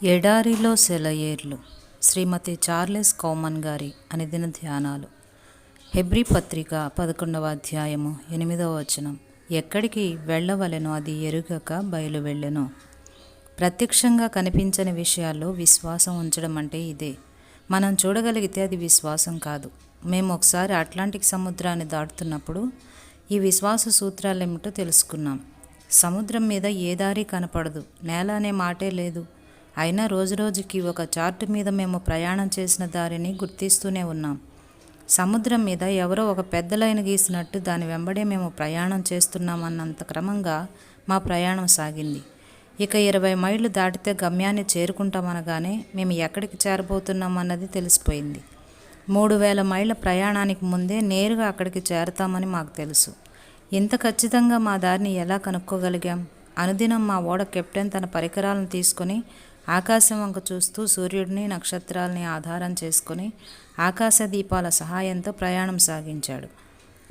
ఎడారిలో సెలయేర్లు శ్రీమతి చార్లెస్ కౌమన్ గారి అనుదిన ధ్యానాలు. హెబ్రీ పత్రిక 11వ అధ్యాయము 8వ వచనం. ఎక్కడికి వెళ్ళవలెనో అది ఎరుగక బయలు వెళ్ళెను. ప్రత్యక్షంగా కనిపించని విషయాల్లో విశ్వాసం ఉంచడం అంటే ఇదే. మనం చూడగలిగితే అది విశ్వాసం కాదు. మేము ఒకసారి అట్లాంటిక్ సముద్రాన్ని దాటుతున్నప్పుడు ఈ విశ్వాస సూత్రాలేమిటో తెలుసుకున్నాం. సముద్రం మీద ఏ దారి కనపడదు, నేల అనే మాటే లేదు. అయినా రోజురోజుకి ఒక చార్టు మీద మేము ప్రయాణం చేసిన దారిని గుర్తిస్తూనే ఉన్నాం. సముద్రం మీద ఎవరో ఒక పెద్ద లైన్ గీసినట్టు దాని వెంబడే మేము ప్రయాణం చేస్తున్నామన్నంత క్రమంగా మా ప్రయాణం సాగింది. ఇక 20 మైళ్ళు దాటితే గమ్యాన్ని చేరుకుంటామనగానే మేము ఎక్కడికి చేరబోతున్నామన్నది తెలిసిపోయింది. 3000 మైళ్ళ ప్రయాణానికి ముందే నేరుగా అక్కడికి చేరతామని మాకు తెలుసు. ఇంత ఖచ్చితంగా మా దారిని ఎలా కనుక్కోగలిగాం? అనుదినం మా ఓడ కెప్టెన్ తన పరికరాలను తీసుకొని ఆకాశం వంక చూస్తూ సూర్యుడిని, నక్షత్రాలని ఆధారం చేసుకొని ఆకాశ దీపాల సహాయంతో ప్రయాణం సాగించాడు.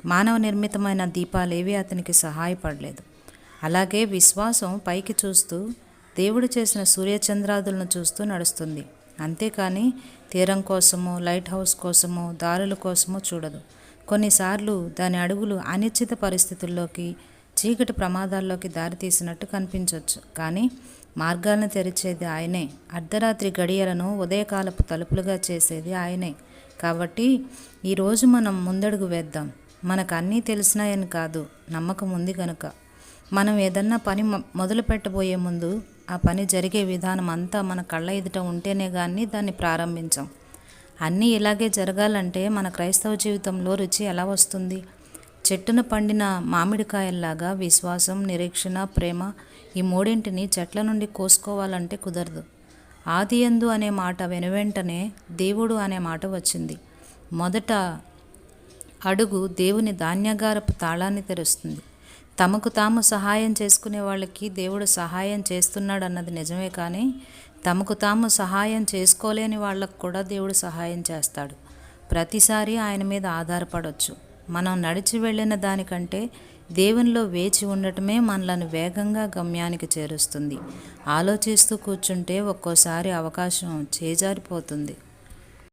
మానవ నిర్మితమైన దీపాలేవి అతనికి సహాయపడలేదు. అలాగే విశ్వాసం పైకి చూస్తూ దేవుడు చేసిన సూర్యచంద్రాదులను చూస్తూ నడుస్తుంది. అంతేకాని తీరం కోసమో, లైట్ హౌస్ కోసమో, దారుల కోసమో చూడదు. కొన్నిసార్లు దాని అడుగులు అనిశ్చిత పరిస్థితుల్లోకి, చీకటి ప్రమాదాల్లోకి దారితీసినట్టు కనిపించవచ్చు. కానీ మార్గాలను తెరిచేది ఆయనే. అర్ధరాత్రి గడియలను ఉదయకాలపు తలుపులుగా చేసేది ఆయనే. కాబట్టి ఈరోజు మనం ముందడుగు వేద్దాం. మనకు అన్నీ తెలిసినాయని కాదు, నమ్మకం ఉంది కనుక. మనం ఏదన్నా పని మొదలు పెట్టబోయే ముందు ఆ పని జరిగే విధానం అంతా మన కళ్ళ ఎదుట ఉంటేనే కానీ దాన్ని ప్రారంభించాం. అన్నీ ఇలాగే జరగాలంటే మన క్రైస్తవ జీవితంలో రుచి ఎలా వస్తుంది? చెట్టున పండిన మామిడికాయల్లాగా విశ్వాసం, నిరీక్షణ, ప్రేమ ఈ మూడింటిని చెట్ల నుండి కోసుకోవాలంటే కుదరదు. ఆదియందు అనే మాట వెనువెంటనే దేవుడు అనే మాట వచ్చింది. మొదట అడుగు దేవుని ధాన్యాగారపు తాళాన్ని తెరుస్తుంది. తమకు తాము సహాయం చేసుకునే వాళ్ళకి దేవుడు సహాయం చేస్తున్నాడు అన్నది నిజమే. కానీ తమకు తాము సహాయం చేసుకోలేని వాళ్ళకు కూడా దేవుడు సహాయం చేస్తాడు. ప్రతిసారి ఆయన మీద ఆధారపడవచ్చు. మనం నడిచి వెళ్ళిన దానికంటే దేవునిలో వేచి ఉండటమే మనలను వేగంగా గమ్యానికి చేరుస్తుంది. ఆలోచిస్తూ కూర్చుంటే ఒక్కోసారి అవకాశం చేజారిపోతుంది.